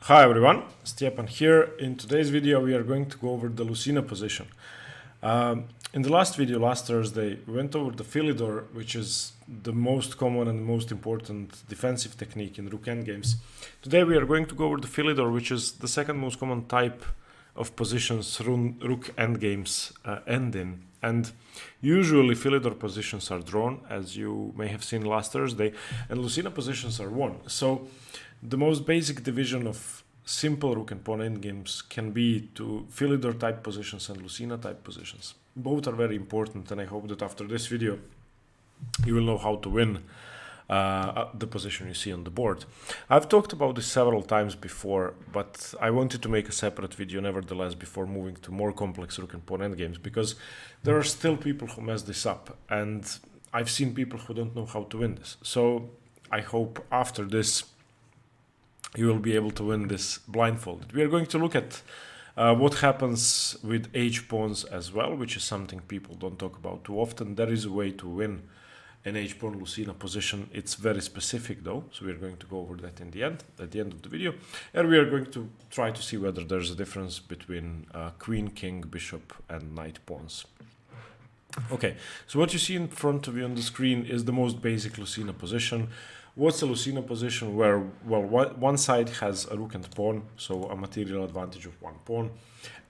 Hi everyone, Stepan here. In today's video we are going to go over the Lucena position. In the last video, last Thursday, we went over the Philidor, which is the most common and most important defensive technique in Rook endgames. Today we are going to go over the Philidor, which is the second most common type of positions Rook endgames end in. And usually Philidor positions are drawn, as you may have seen last Thursday, and Lucena positions are won. So the most basic division of simple Rook and Pawn endgames can be to Philidor type positions and Lucena type positions. Both are very important, and I hope that after this video you will know how to win the position you see on the board. I've talked about this several times before, but I wanted to make a separate video nevertheless before moving to more complex Rook and Pawn endgames, because there are still people who mess this up, and I've seen people who don't know how to win this. So I hope after this you will be able to win this blindfolded. We are going to look at what happens with h-pawns as well, which is something people don't talk about too often. There is a way to win an h-pawn Lucena position. It's very specific though, so we are going to go over that at the end of the video. And we are going to try to see whether there's a difference between queen, king, bishop, and knight pawns. Okay, so what you see in front of you on the screen is the most basic Lucena position. What's a Lucena position? Where, well, one side has a rook and pawn, so a material advantage of one pawn,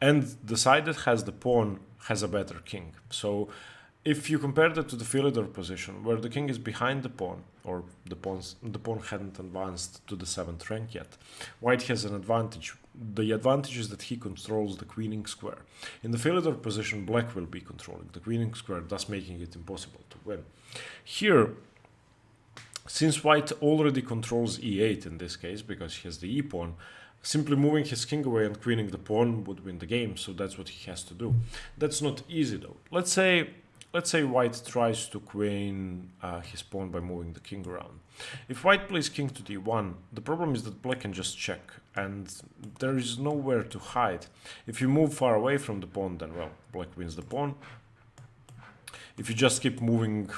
and the side that has the pawn has a better king. So if you compare that to the Philidor position, where the king is behind the pawn, or the pawn hadn't advanced to the 7th rank yet, white has an advantage. The advantage is that he controls the queening square. In the Philidor position, black will be controlling the queening square, thus making it impossible to win. Here, since white already controls e8 in this case, because he has the e-pawn, simply moving his king away and queening the pawn would win the game, so that's what he has to do. That's not easy though. Let's say white tries to queen his pawn by moving the king around. If white plays king to d1, the problem is that black can just check, and there is nowhere to hide. If you move far away from the pawn, then, well, black wins the pawn. If you just keep moving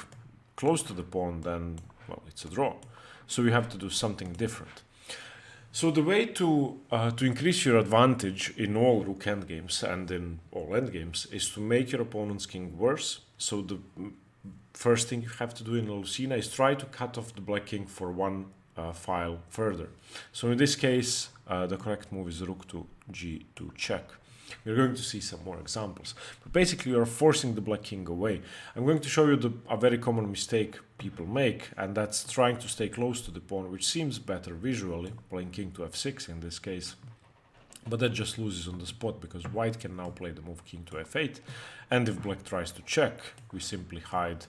close to the pawn, then, well, it's a draw. So you have to do something different. So the way to increase your advantage in all Rook endgames and in all endgames is to make your opponent's king worse. So the first thing you have to do in Lucena is try to cut off the black king for one file further. So in this case, the correct move is Rook to G2 check. We're going to see some more examples. But basically, you're forcing the black king away. I'm going to show you a very common mistake people make, and that's trying to stay close to the pawn, which seems better visually, playing king to f6 in this case. But that just loses on the spot, because white can now play the move king to f8. And if black tries to check, we simply hide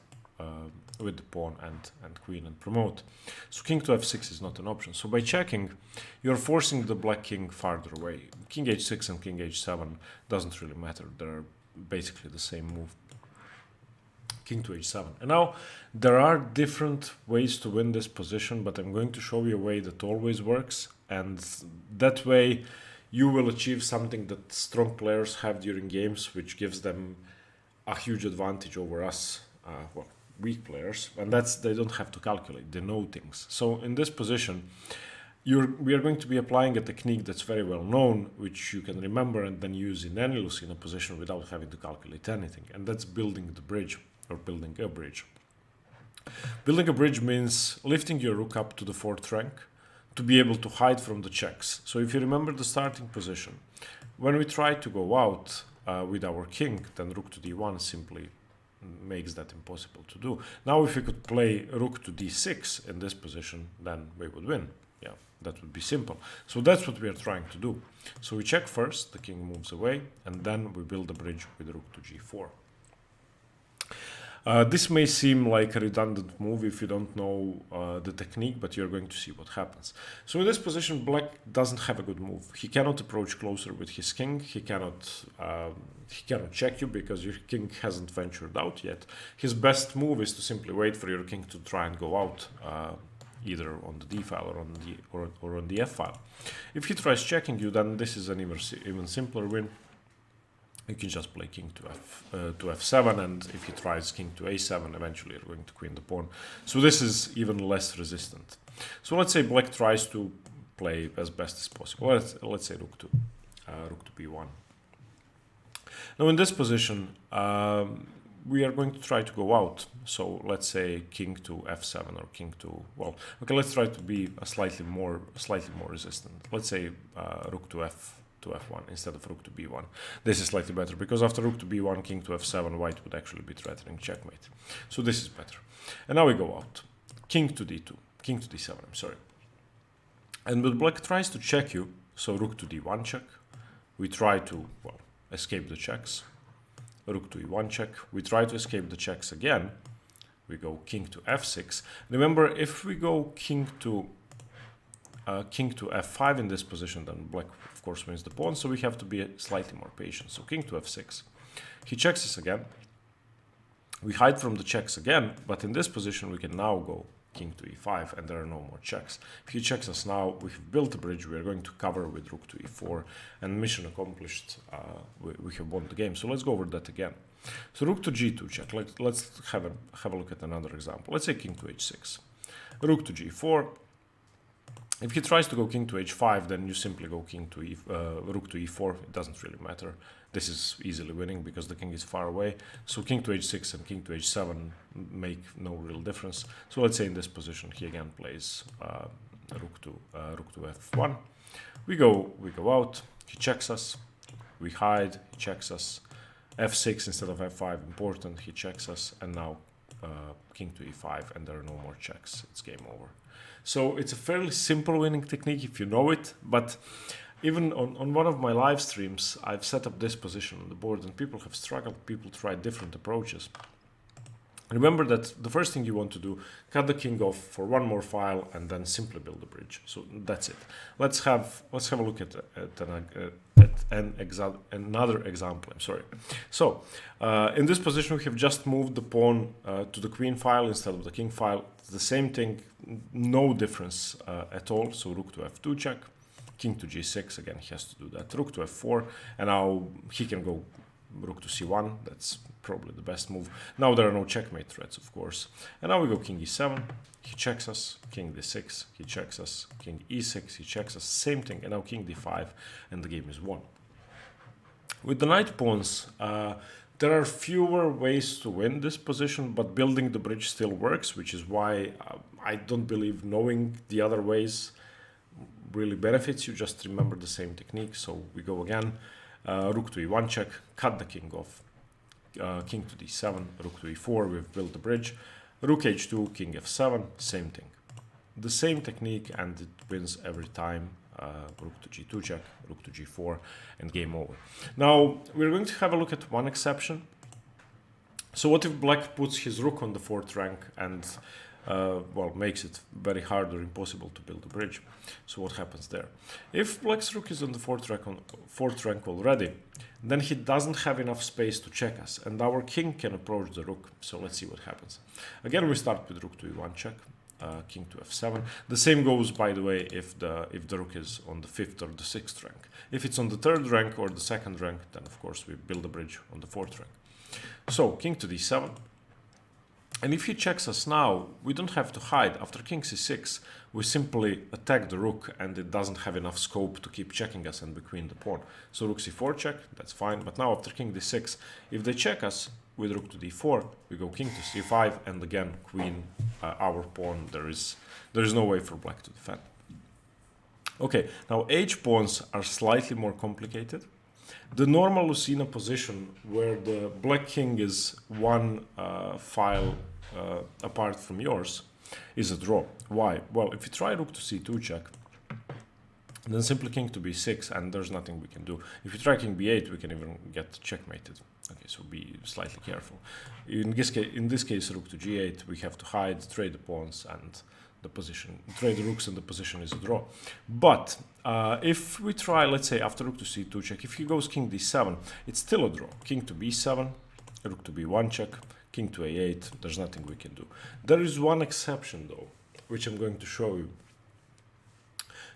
with the pawn and queen and promote. So king to f6 is not an option. So by checking, you're forcing the black king farther away. King h6 and king h7 doesn't really matter. They're basically the same move. King to h7. And now there are different ways to win this position, but I'm going to show you a way that always works, and that way you will achieve something that strong players have during games, which gives them a huge advantage over us, well, weak players, and that's they don't have to calculate, they know things. So in this position, we are going to be applying a technique that's very well known, which you can remember and then use in any Lucena position without having to calculate anything, and that's building the bridge, or building a bridge. Building a bridge means lifting your rook up to the 4th rank to be able to hide from the checks. So if you remember the starting position, when we try to go out with our king, then rook to d1 simply makes that impossible to do. Now if we could play rook to d6 in this position, then we would win. Yeah, that would be simple. So that's what we are trying to do. So we check first, the king moves away, and then we build a bridge with rook to g4. This may seem like a redundant move if you don't know the technique, but you're going to see what happens. So in this position, black doesn't have a good move. He cannot approach closer with his king. He cannot check you because your king hasn't ventured out yet. His best move is to simply wait for your king to try and go out, either on the d file or on the f file. If he tries checking you, then this is an even simpler win. You can just play king to f7, and if he tries king to a7, eventually you're going to queen the pawn. So this is even less resistant. So let's say black tries to play as best as possible. Let's say rook to b1. Now in this position, we are going to try to go out. So let's say king to f7 or king to, well, okay, let's try to be a slightly more resistant. Let's say rook to f1 instead of rook to b1. This is slightly better because after rook to b1, king to f7, white would actually be threatening checkmate. So this is better. And now we go out. King to d2, king to d7, I'm sorry. And when black tries to check you, so rook to d1 check, we try to, well, escape the checks. Rook to e1 check, we try to escape the checks again, we go king to f6. Remember, if we go king to f5 in this position, then black of course wins the pawn, so we have to be slightly more patient. So king to f6, he checks us again, we hide from the checks again, but in this position we can now go king to e5 and there are no more checks. If he checks us now, we have built a bridge, we are going to cover with rook to e4, and mission accomplished, we have won the game. So let's go over that again. So rook to g2 check, let's have a look at another example. Let's say king to h6, rook to g4. If he tries to go king to h5, then you simply go king to rook to e4, it doesn't really matter. This is easily winning because the king is far away. So king to h6 and king to h7 make no real difference. So let's say in this position he again plays rook to f1. We go out, he checks us, we hide, he checks us, f6 instead of f5 important, he checks us, and now king to e5 and there are no more checks, it's game over. So it's a fairly simple winning technique if you know it, but even on one of my live streams, I've set up this position on the board and people have struggled, people try different approaches. Remember that the first thing you want to do, cut the king off for one more file and then simply build a bridge. So that's it. Let's have a look at another example. I'm sorry. So in this position, we have just moved the pawn to the queen file instead of the king file. It's the same thing, no difference at all. So rook to f2 check, king to g6. Again, he has to do that. Rook to f4, and now he can go rook to c1. That's probably the best move. Now there are no checkmate threats, of course. And now we go king e7, he checks us, king d6, he checks us, king e6, he checks us, same thing, and now king d5, and the game is won. With the knight pawns, there are fewer ways to win this position, but building the bridge still works, which is why I don't believe knowing the other ways really benefits you. Just remember the same technique. So we go again, rook to e1 check, cut the king off, king to d7, rook to e4, we've built the bridge, rook h2, king f7, same thing. The same technique, and it wins every time. Rook to g2 check, rook to g4, and game over. Now we're going to have a look at one exception. So what if black puts his rook on the 4th rank and well, makes it very hard or impossible to build a bridge? So what happens there? If black's rook is on the 4th rank already, then he doesn't have enough space to check us, and our king can approach the rook. So let's see what happens. Again, we start with rook to e1 check, king to f7. The same goes, by the way, if the rook is on the 5th or the 6th rank. If it's on the 3rd rank or the 2nd rank, then of course we build a bridge on the 4th rank. So king to d7. And if he checks us now, we don't have to hide. After king c6, we simply attack the rook, and it doesn't have enough scope to keep checking us and between the pawn. So rook c4 check, that's fine. But now after king d6, if they check us with rook to d4, we go king to c5, and again queen, our pawn. There is no way for black to defend. Okay, now h pawns are slightly more complicated. The normal Lucena position, where the black king is one file apart from yours, is a draw. Why? Well, if you try rook to c2 check, then simply king to b6, and there's nothing we can do. If you try king b8, we can even get checkmated. Okay, so be slightly careful. In this case, rook to g8, we have to hide, trade the pawns, and the position, trade the rooks, and the position is a draw. But if we try, let's say after rook to c2 check, if he goes king d7, it's still a draw. King to b7, rook to b1 check, king to a8, there's nothing we can do. There is one exception though, which I'm going to show you.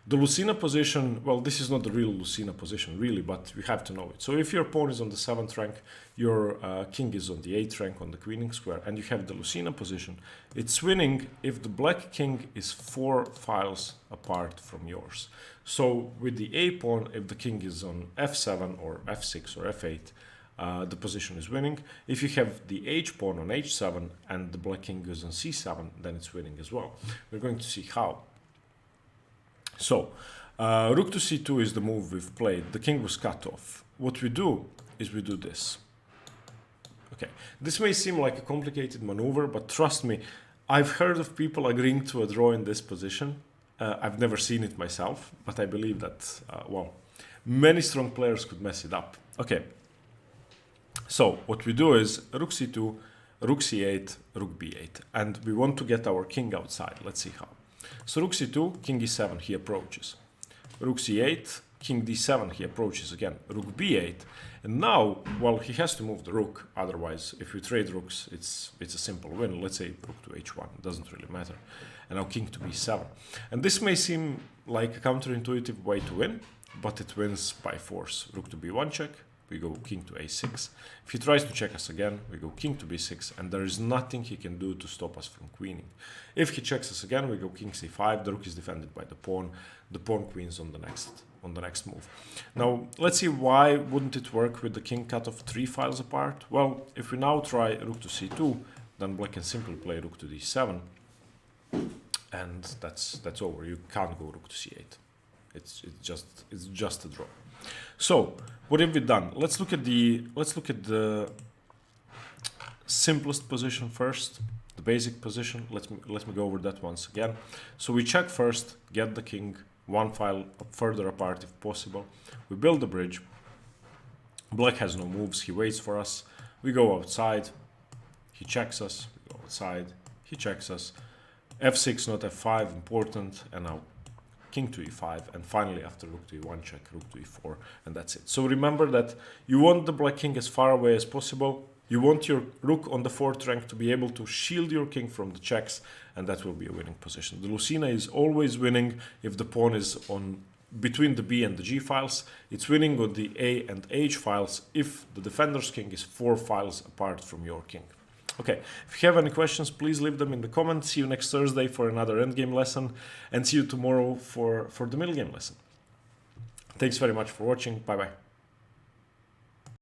The Lucena position, well, this is not the real Lucena position, really, but we have to know it. So if your pawn is on the 7th rank, your king is on the 8th rank on the queening square, and you have the Lucena position, it's winning if the black king is 4 files apart from yours. So with the A pawn, if the king is on f7 or f6 or f8, the position is winning. If you have the H pawn on h7 and the black king is on c7, then it's winning as well. We're going to see how. So, rook to c2 is the move we've played. The king was cut off. What we do is we do this. Okay, this may seem like a complicated maneuver, but trust me, I've heard of people agreeing to a draw in this position. I've never seen it myself, but I believe that, well, many strong players could mess it up. Okay, so what we do is rook c2, rook c8, rook b8, and we want to get our king outside. Let's see how. So rook c2, king e7, he approaches. Rook c8, king d7, he approaches again. Rook b8, and now, well, he has to move the rook. Otherwise, if we trade rooks, it's a simple win. Let's say rook to h1, it doesn't really matter. And now king to b7. And this may seem like a counterintuitive way to win, but it wins by force. Rook to b1 check, we go king to a6. If he tries to check us again, we go king to b6, and there is nothing he can do to stop us from queening. If he checks us again, we go king c5. The rook is defended by the pawn. The pawn queens on the next move. Now, let's see why wouldn't it work with the king cut off 3 files apart. Well, if we now try rook to c2, then black can simply play rook to d7, and that's over. You can't go rook to c8. It's just a draw. So what have we done? Let's look at the simplest position first, the basic position. Let me go over that once again. So we check first, get the king 1 file further apart if possible. We build the bridge. Black has no moves. He waits for us. We go outside. He checks us. We go outside. He checks us. f6, not f5, important. And now king to e5, and finally after rook to e1 check, rook to e4, and that's it. So remember that you want the black king as far away as possible. You want your rook on the 4th rank to be able to shield your king from the checks, and that will be a winning position. The Lucena is always winning if the pawn is on between the B and the G files. It's winning on the A and H files if the defender's king is 4 files apart from your king. Okay, if you have any questions, please leave them in the comments. See you next Thursday for another endgame lesson, and see you tomorrow for the middle game lesson. Thanks very much for watching. Bye bye.